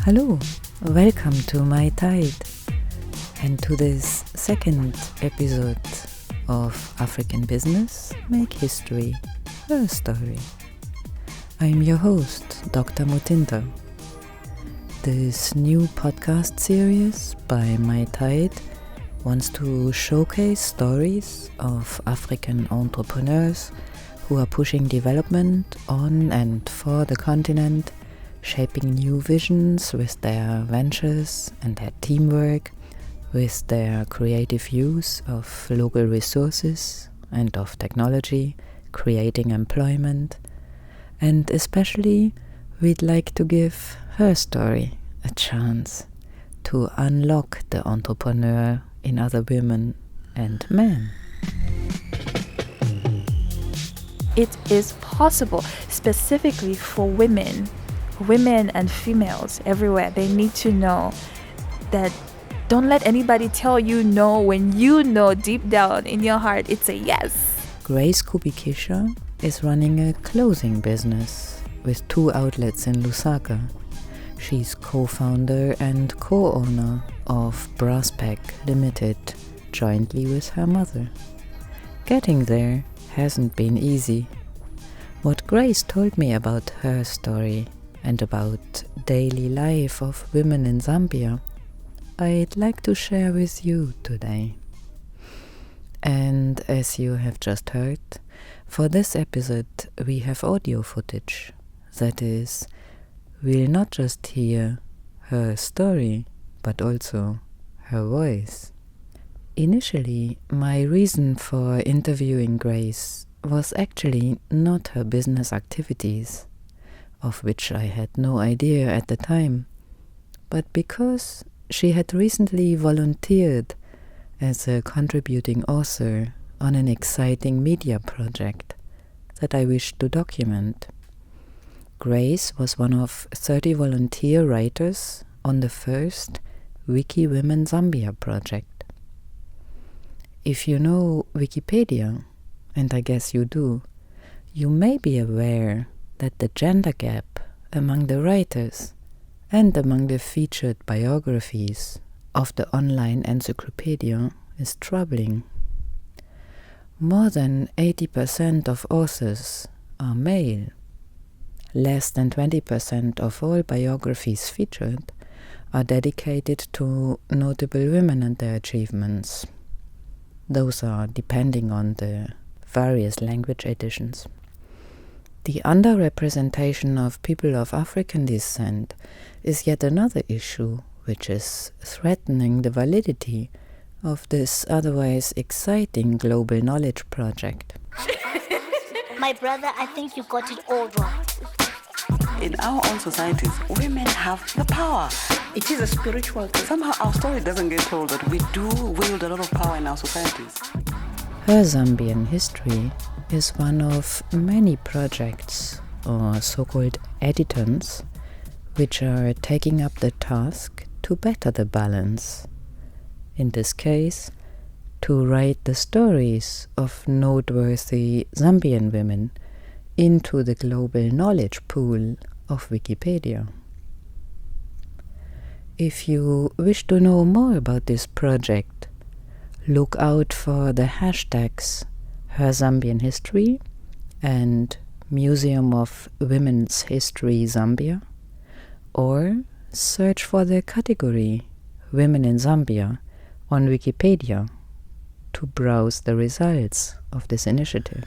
Hello, welcome to MyTide and to this second episode of African Business Make History, Her Story. I'm your host, Dr. Mutinta. This new podcast series by MyTide wants to showcase stories of African entrepreneurs who are pushing development on and for the continent, shaping new visions with their ventures and their teamwork, with their creative use of local resources and of technology, creating employment. And especially, we'd like to give her story a chance to unlock the entrepreneur in other women and men. It is possible, specifically for women and females everywhere. They need to know that don't let anybody tell you no when you know deep down in your heart it's a yes. Grace Kubikisha is running a clothing business with 2 outlets in Lusaka. She's co-founder and co-owner of Brasspack Ltd, jointly with her mother. Getting there hasn't been easy. What Grace told me about her story and about daily life of women in Zambia, I'd like to share with you today. And as you have just heard, for this episode we have audio footage. That is, we'll not just hear her story, but also her voice. Initially, my reason for interviewing Grace was actually not her business activities, of which I had no idea at the time, but because she had recently volunteered as a contributing author on an exciting media project that I wished to document. Grace was one of 30 volunteer writers on the first Wiki Women Zambia project. If you know Wikipedia, and I guess you do, you may be aware that the gender gap among the writers and among the featured biographies of the online encyclopedia is troubling. More than 80% of authors are male. Less than 20% of all biographies featured are dedicated to notable women and their achievements. Those are depending on the various language editions. The underrepresentation of people of African descent is yet another issue which is threatening the validity of this otherwise exciting global knowledge project. My brother, I think you got it all right. In our own societies, women have the power. It is a spiritual thing. Somehow our story doesn't get told that we do wield a lot of power in our societies. Her Zambian history is one of many projects, or so-called editants, which are taking up the task to better the balance. In this case, to write the stories of noteworthy Zambian women into the global knowledge pool of Wikipedia. If you wish to know more about this project, look out for the hashtags Her Zambian History and Museum of Women's History Zambia, or search for the category Women in Zambia on Wikipedia to browse the results of this initiative.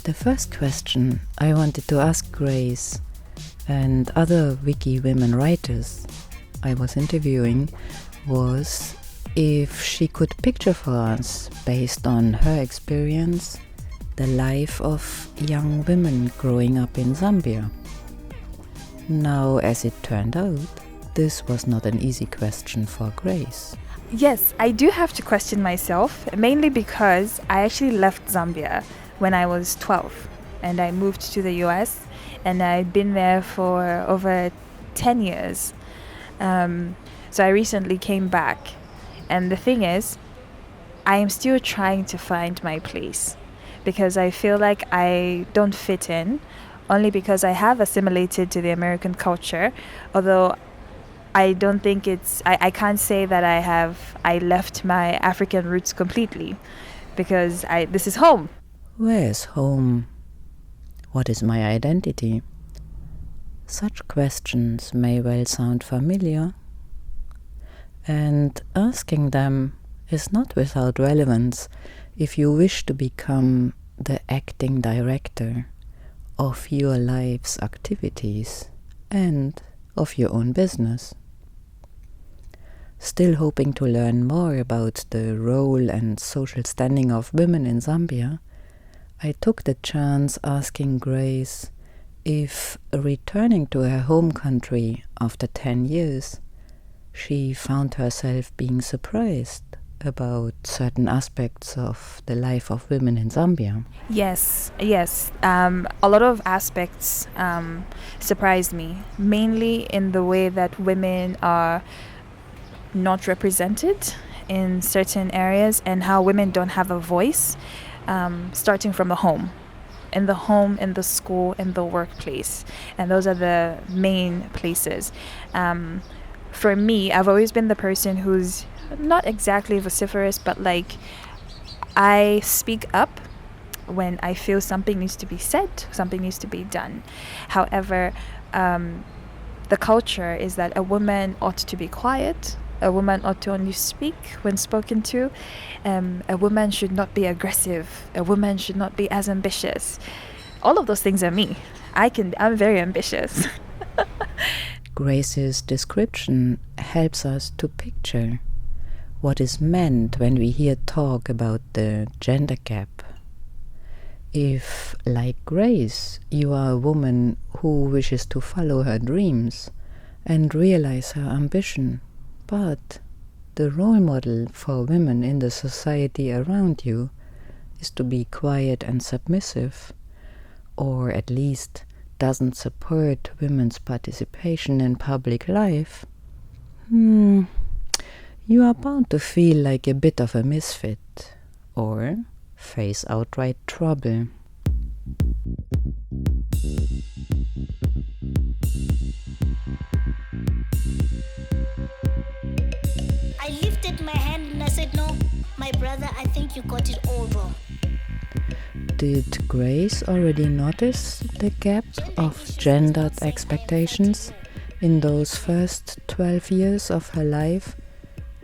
The first question I wanted to ask Grace and other Wiki women writers I was interviewing was if she could picture for us, based on her experience, the life of young women growing up in Zambia. Now, as it turned out, this was not an easy question for Grace. Yes, I do have to question myself, mainly because I actually left Zambia when I was 12 and I moved to the US, and I'd been there for over 10 years. So I recently came back, and the thing is, I am still trying to find my place because I feel like I don't fit in only because I have assimilated to the American culture, although I don't think I can't say that I left my African roots completely, because this is home. Where's home? What is my identity? Such questions may well sound familiar, and asking them is not without relevance if you wish to become the acting director of your life's activities and of your own business. Still hoping to learn more about the role and social standing of women in Zambia, I took the chance asking Grace if, returning to her home country after 10 years, she found herself being surprised about certain aspects of the life of women in Zambia. Yes. A lot of aspects surprised me, mainly in the way that women are not represented in certain areas and how women don't have a voice, starting from the home, in the school, in the workplace. And those are the main places. For me, I've always been the person who's not exactly vociferous, but like I speak up when I feel something needs to be said, something needs to be done. However, the culture is that a woman ought to be quiet. A woman ought to only speak when spoken to. A woman should not be aggressive. A woman should not be as ambitious. All of those things are me. I'm very ambitious. Grace's description helps us to picture what is meant when we hear talk about the gender gap. If, like Grace, you are a woman who wishes to follow her dreams and realize her ambition, but the role model for women in the society around you is to be quiet and submissive, or at least doesn't support women's participation in public life, you are bound to feel like a bit of a misfit, or face outright trouble. I lifted my hand and I said, no, my brother, I think you got it all wrong. Did Grace already notice the gap of gendered expectations in those first 12 years of her life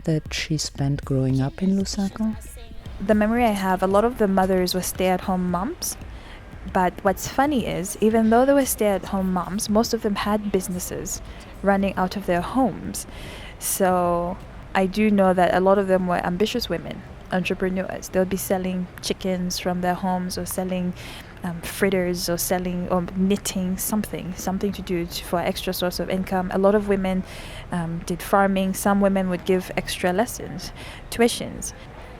that she spent growing up in Lusaka? The memory I have, a lot of the mothers were stay-at-home moms. But what's funny is, even though they were stay-at-home moms, most of them had businesses running out of their homes. So I do know that a lot of them were ambitious women, entrepreneurs. They'll be selling chickens from their homes, or selling fritters, or selling or knitting, something to do for extra source of income. A lot of women did farming. Some women would give extra lessons, tuitions.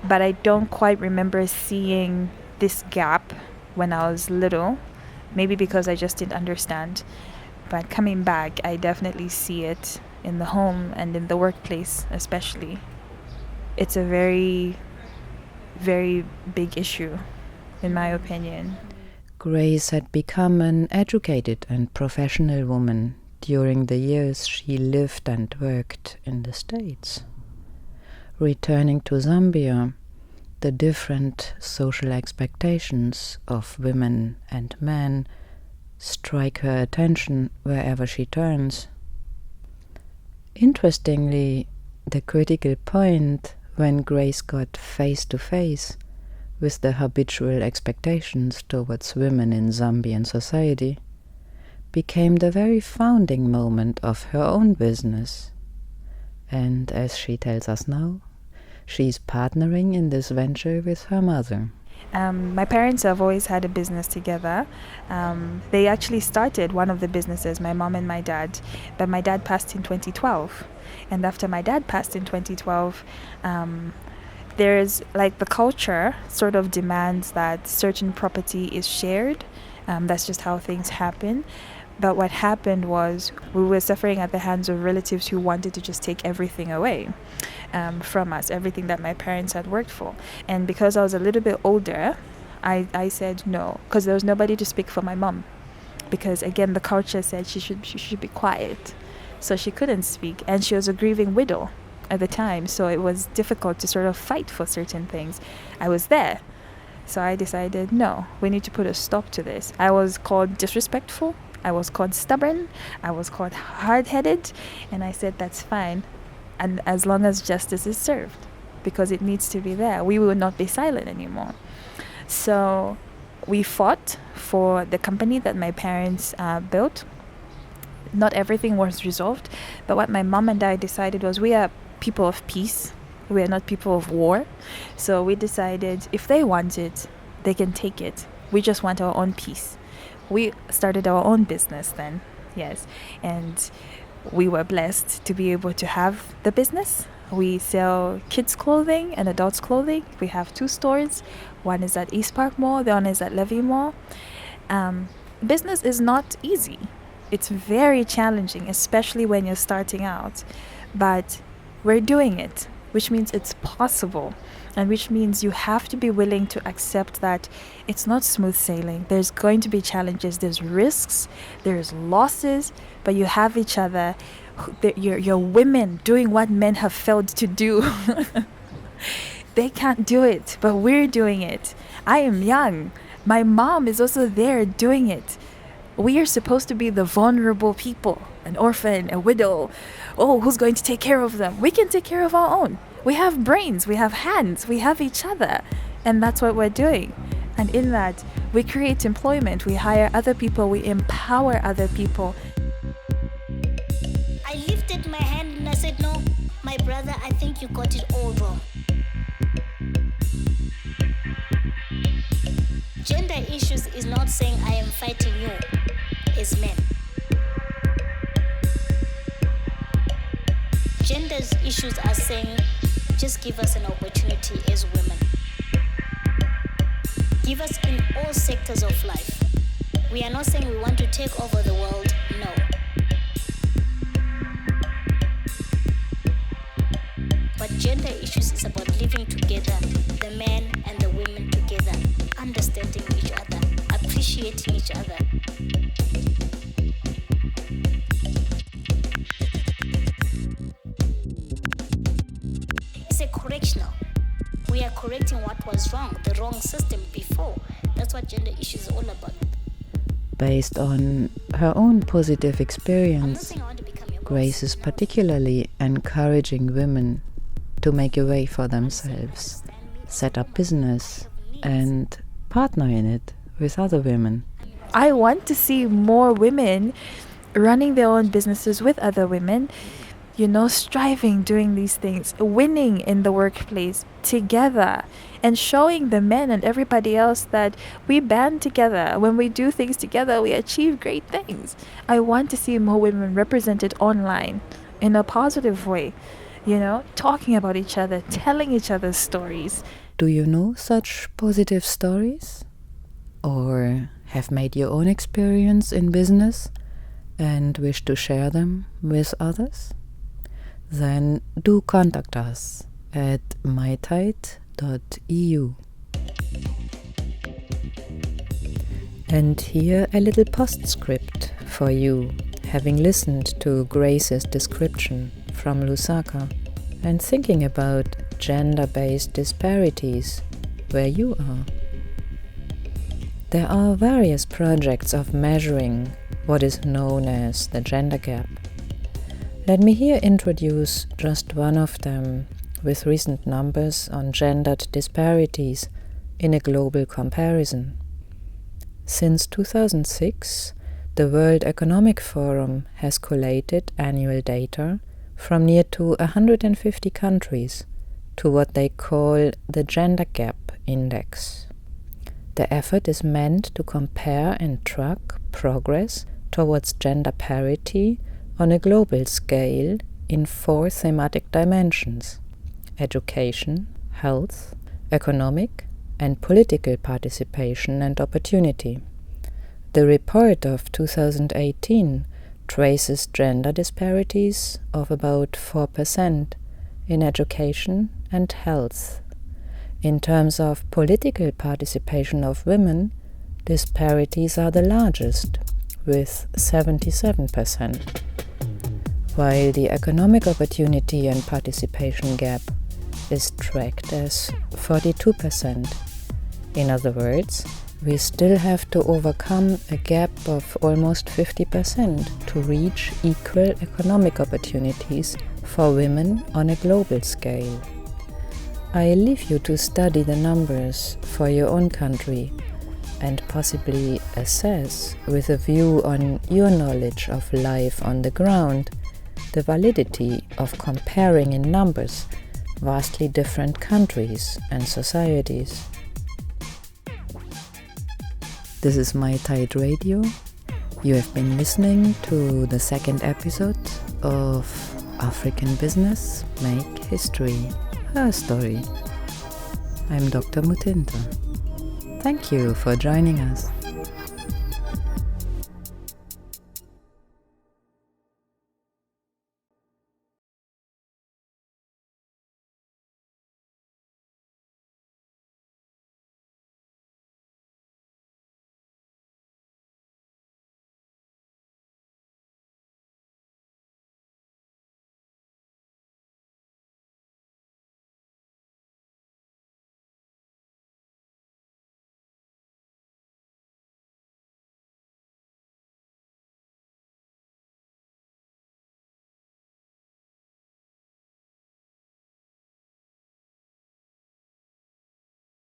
But I don't quite remember seeing this gap when I was little, maybe because I just didn't understand. But coming back, I definitely see it in the home and in the workplace especially. It's a very, very big issue, in my opinion. Grace had become an educated and professional woman during the years she lived and worked in the States. Returning to Zambia, the different social expectations of women and men strike her attention wherever she turns. Interestingly, the critical point when Grace got face to face with the habitual expectations towards women in Zambian society became the very founding moment of her own business. And as she tells us now, she's partnering in this venture with her mother. My parents have always had a business together. They actually started one of the businesses, my mom and my dad, but my dad passed in 2012. And after my dad passed in 2012, there's like the culture sort of demands that certain property is shared. That's just how things happen. But what happened was we were suffering at the hands of relatives who wanted to just take everything away from us, everything that my parents had worked for. And because I was a little bit older, I said no, because there was nobody to speak for my mom, because again the culture said she should be quiet, so she couldn't speak, and she was a grieving widow at the time, so it was difficult to sort of fight for certain things. I was there, so I decided, no, we need to put a stop to this. I was called disrespectful, I was called stubborn, I was called hard-headed, and I said that's fine, and as long as justice is served, because it needs to be there, we will not be silent anymore. So we fought for the company that my parents built. Not everything was resolved, but what my mom and I decided was, we are people of peace, we are not people of war. So we decided, if they want it, they can take it. We just want our own peace. We started our own business then, yes, and we were blessed to be able to have the business. We sell kids clothing and adults clothing. We have 2 stores. One is at East Park Mall, the other is at Levy Mall. Business is not easy. It's very challenging, especially when you're starting out. But we're doing it, which means it's possible, and which means you have to be willing to accept that it's not smooth sailing. There's going to be challenges, there's risks, there's losses, but you have each other. You're women doing what men have failed to do. They can't do it, but we're doing it. I am young. My mom is also there doing it. We are supposed to be the vulnerable people, an orphan, a widow. Oh, who's going to take care of them? We can take care of our own. We have brains, we have hands, we have each other. And that's what we're doing. And in that, we create employment, we hire other people, we empower other people. I lifted my hand and I said, no, my brother, I think you got it all wrong. Gender issues is not saying I am fighting you as men. Gender issues are saying just give us an opportunity as women. Give us in all sectors of life. We are not saying we want to take over the world, no. But gender issues is about living together, the men and the women together, understanding each other, appreciating each other. It's a correctional. We are correcting what was wrong, the wrong system before. That's what gender issues is all about. Based on her own positive experience, Grace is particularly encouraging women to make a way for themselves, set up business, and partner in it with other women. I want to see more women running their own businesses with other women, striving, doing these things, winning in the workplace together, and showing the men and everybody else that we band together. When we do things together, we achieve great things. I want to see more women represented online in a positive way, talking about each other, telling each other stories. Do you know such positive stories? Or have made your own experience in business and wish to share them with others? Then do contact us at MyTide.eu. And here a little postscript for you, having listened to Grace's description from Lusaka and thinking about gender-based disparities where you are. There are various projects of measuring what is known as the gender gap. Let me here introduce just one of them with recent numbers on gendered disparities in a global comparison. Since 2006, the World Economic Forum has collated annual data from near to 150 countries to what they call the Gender Gap Index. The effort is meant to compare and track progress towards gender parity on a global scale in 4 thematic dimensions: education, health, economic, and political participation and opportunity. The report of 2018 traces gender disparities of about 4% in education and health. In terms of political participation of women, disparities are the largest, with 77%, while the economic opportunity and participation gap is tracked as 42%. In other words, we still have to overcome a gap of almost 50% to reach equal economic opportunities for women on a global scale. I leave you to study the numbers for your own country and possibly assess, with a view on your knowledge of life on the ground, the validity of comparing in numbers vastly different countries and societies. This is MyTide Radio. You have been listening to the second episode of African Business Make History, Her Story. I'm Dr. Mutinta. Thank you for joining us.